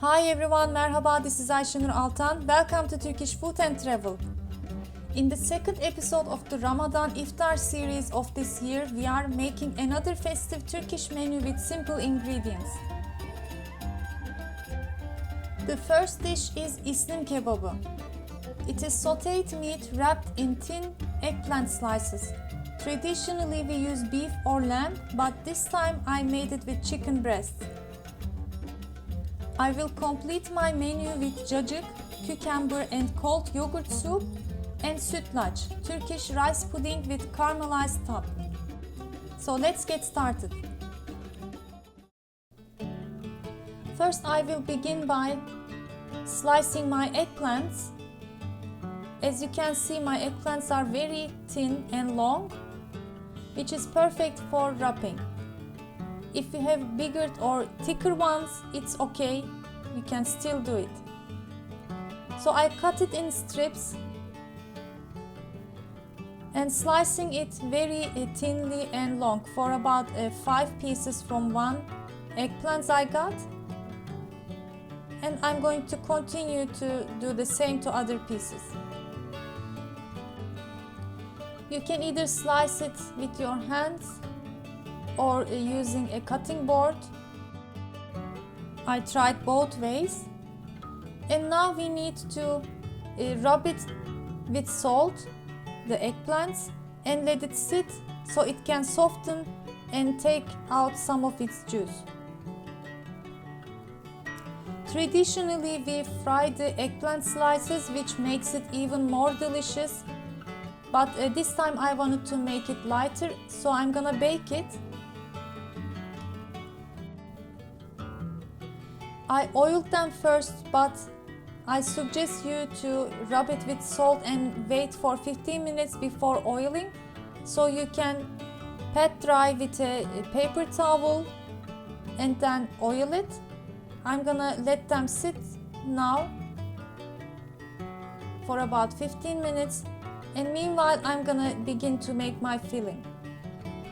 Hi everyone, merhaba, this is Ayşenur Altan. Welcome to Turkish Food and Travel. In the second episode of the Ramadan Iftar series of this year, we are making another festive Turkish menu with simple ingredients. The first dish is İslim kebabı. It is sautéed meat wrapped in thin eggplant slices. Traditionally we use beef or lamb, but this time I made it with chicken breast. I will complete my menu with cacık, cucumber and cold yogurt soup, and sütlaç, Turkish rice pudding with caramelized top. So let's get started. First I will begin by slicing my eggplants. As you can see, my eggplants are very thin and long, which is perfect for wrapping. If you have bigger or thicker ones, it's okay, you can still do it. So I cut it in strips and slicing it very thinly and long for about 5 pieces from one eggplant I got. And I'm going to continue to do the same to other pieces. You can either slice it with your hands or using a cutting board. I tried both ways. And now we need to rub it with salt, the eggplants, and let it sit so it can soften and take out some of its juice. Traditionally, we fry the eggplant slices, which makes it even more delicious. But this time I wanted to make it lighter, so I'm gonna bake it. I oiled them first, but I suggest you to rub it with salt and wait for 15 minutes before oiling, so you can pat dry with a paper towel and then oil it. I'm gonna let them sit now for about 15 minutes, and meanwhile I'm gonna begin to make my filling.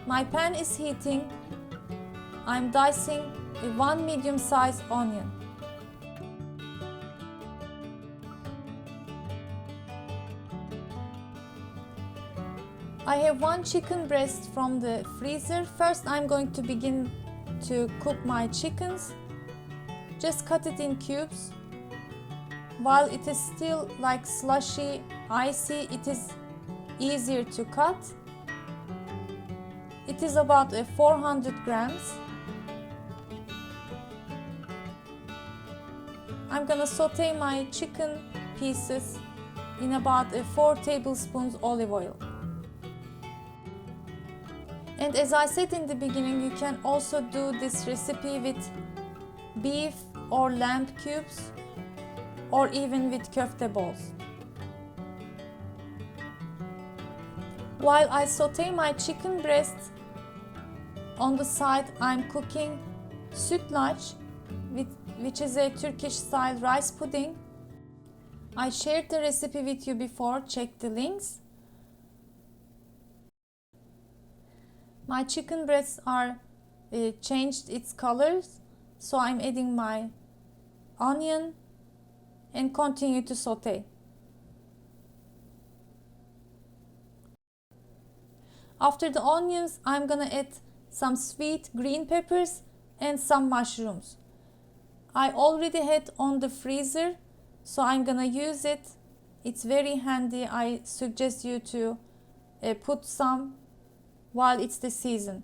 My pan is heating. I'm dicing one medium-sized onion. I have one chicken breast from the freezer. First I'm going to begin to cook my chickens. Just cut it in cubes. While it is still like slushy, icy, it is easier to cut. It is about 400 grams. I'm gonna saute my chicken pieces in about 4 tablespoons olive oil. And as I said in the beginning, you can also do this recipe with beef or lamb cubes, or even with köfte balls. While I saute my chicken breast, on the side I'm cooking sütlaç, which is a Turkish style rice pudding. I shared the recipe with you before, check the links. My chicken breasts are changed its colors, so I'm adding my onion and continue to saute. After the onions, I'm gonna add some sweet green peppers and some mushrooms. I already had on the freezer, so I'm gonna use it. It's very handy. I suggest you to put some while it's the season.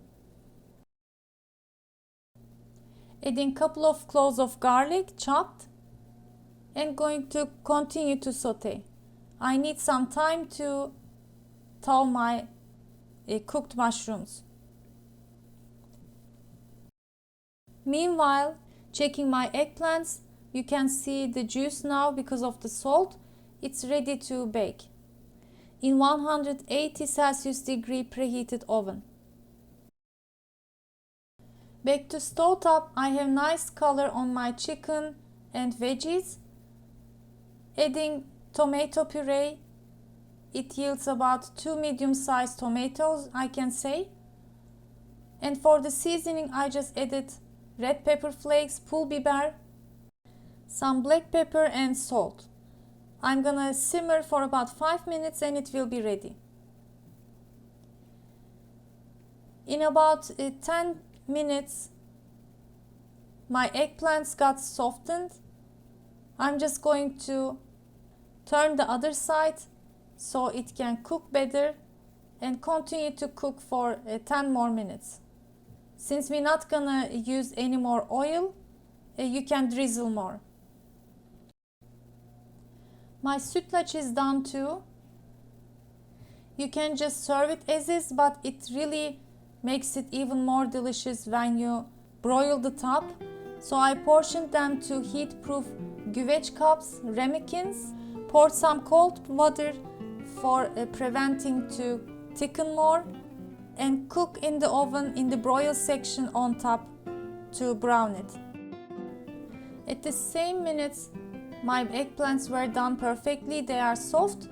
Adding couple of cloves of garlic chopped and going to continue to saute. I need some time to thaw my cooked mushrooms. Meanwhile, checking my eggplants, you can see the juice now because of the salt. It's ready to bake in 180 Celsius degree preheated oven. Back to stovetop, I have nice color on my chicken and veggies. Adding tomato puree, it yields about 2 medium-sized tomatoes, I can say. And for the seasoning, I just added red pepper flakes, pul biber, some black pepper and salt. I'm gonna simmer for about 5 minutes and it will be ready. In about 10 minutes, my eggplants got softened. I'm just going to turn the other side so it can cook better and continue to cook for 10 more minutes. Since we're not gonna use any more oil, you can drizzle more. My sütlaç is done too. You can just serve it as is, but it really makes it even more delicious when you broil the top. So I portioned them to heat-proof güveç cups, ramekins. Pour some cold water for preventing to thicken more, and cook in the oven in the broil section on top to brown it. At the same minutes, my eggplants were done perfectly. They are soft.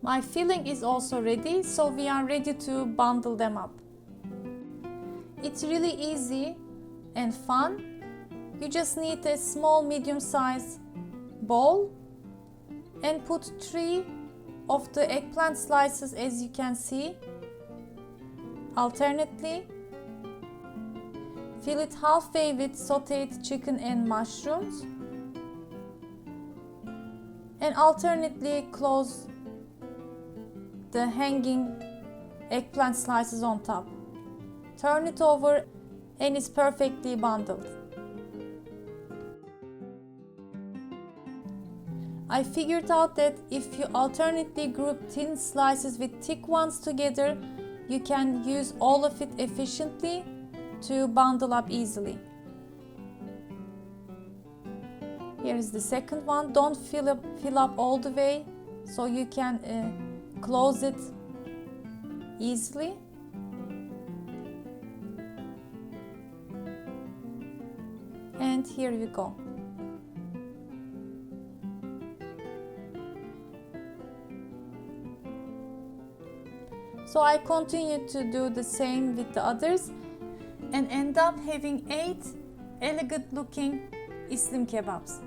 My filling is also ready, so we are ready to bundle them up. It's really easy and fun. You just need a small medium-sized bowl and put 3 of the eggplant slices, as you can see, alternately. Fill it halfway with sauteed chicken and mushrooms, and alternately close the hanging eggplant slices on top. Turn it over and it's perfectly bundled. I figured out that if you alternately group thin slices with thick ones together, you can use all of it efficiently to bundle up easily. Here is the second one. Don't fill up all the way, so you can close it easily. And here we go. So I continue to do the same with the others and end up having 8 elegant looking İslim kebabs.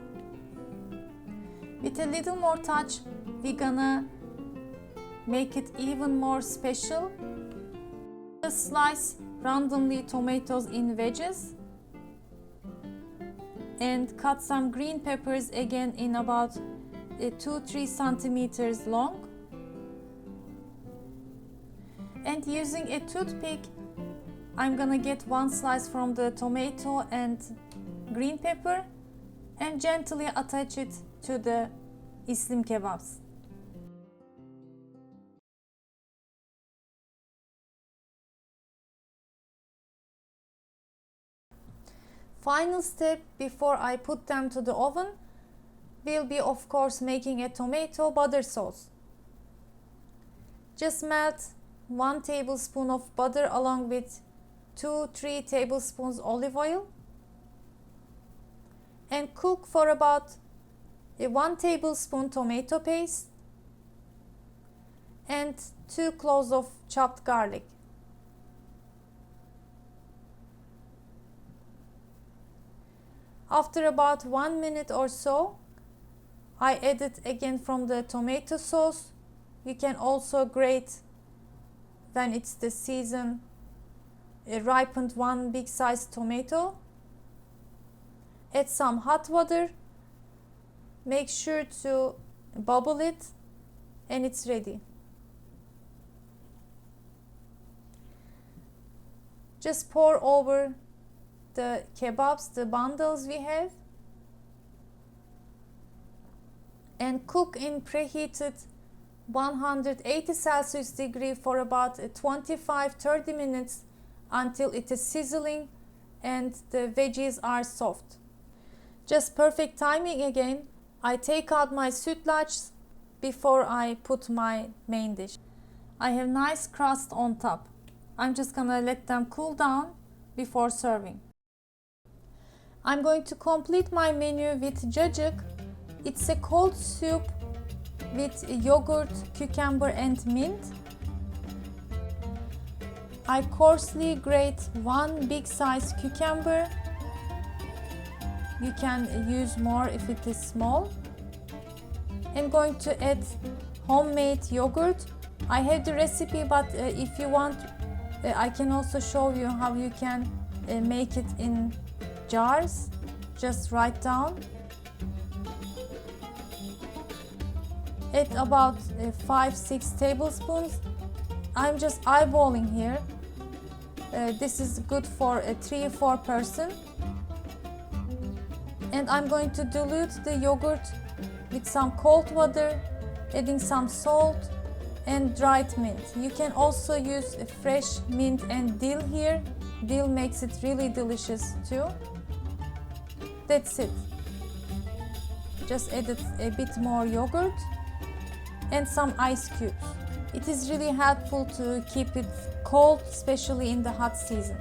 With a little more touch, we're gonna make it even more special. Just slice randomly tomatoes in wedges and cut some green peppers again in about 2-3 centimeters long. And using a toothpick, I'm gonna get 1 slice from the tomato and green pepper and gently attach it to the İslim kebabs. Final step before I put them to the oven will be, of course, making a tomato butter sauce. Just melt 1 tablespoon of butter along with 2-3 tablespoons olive oil and cook for about 1 tablespoon tomato paste and 2 cloves of chopped garlic. After about 1 minute or so, I added again from the tomato sauce. You can also grate, when it's the season, a ripened 1 big sized tomato. Add some hot water. Make sure to bubble it and it's ready. Just pour over the kebabs, the bundles we have, and cook in preheated 180 Celsius degree for about 25-30 minutes until it is sizzling and the veggies are soft. Just perfect timing again. I take out my sütlaç before I put my main dish. I have nice crust on top. I'm just gonna let them cool down before serving. I'm going to complete my menu with cacık. It's a cold soup with yogurt, cucumber and mint. I coarsely grate 1 big size cucumber you can use more if it is small. I'm going to add homemade yogurt. I have the recipe, but if you want, I can also show you how you can make it in jars. Just write down. Add about 5-6 tablespoons. I'm just eyeballing here. This is good for a 3-4 person. And I'm going to dilute the yogurt with some cold water, adding some salt and dried mint. You can also use fresh mint and dill here. Dill makes it really delicious too. That's it. Just added a bit more yogurt and some ice cubes. It is really helpful to keep it cold, especially in the hot season.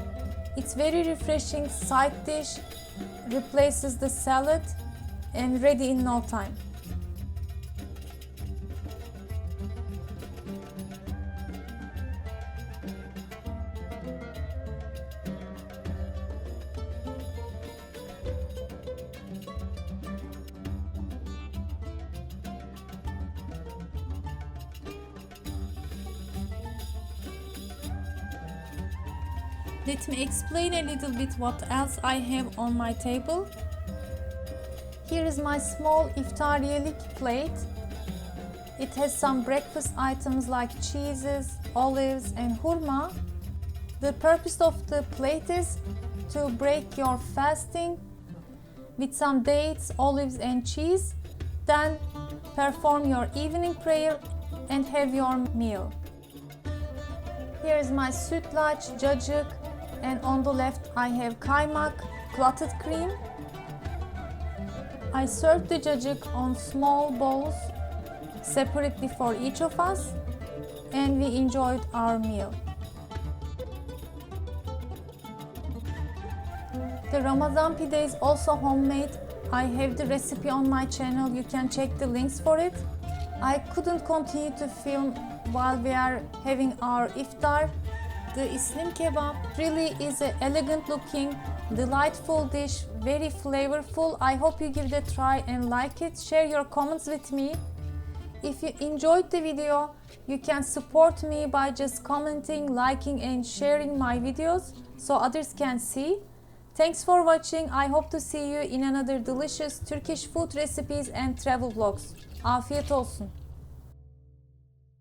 It's very refreshing side dish, replaces the salad and ready in no time. Let me explain a little bit what else I have on my table. Here is my small iftariyelik plate. It has some breakfast items like cheeses, olives and hurma. The purpose of the plate is to break your fasting with some dates, olives and cheese. Then perform your evening prayer and have your meal. Here is my sütlaç, cacık, and on the left I have kaymak, clotted cream. I served the cacık on small bowls separately for each of us, and we enjoyed our meal. The Ramazan pide is also homemade. I have the recipe on my channel, you can check the links for it. I couldn't continue to film while we are having our iftar. The İslim kebab really is an elegant looking, delightful dish, very flavorful. I hope you give it a try and like it. Share your comments with me. If you enjoyed the video, you can support me by just commenting, liking and sharing my videos so others can see. Thanks for watching. I hope to see you in another delicious Turkish food recipes and travel vlogs. Afiyet olsun.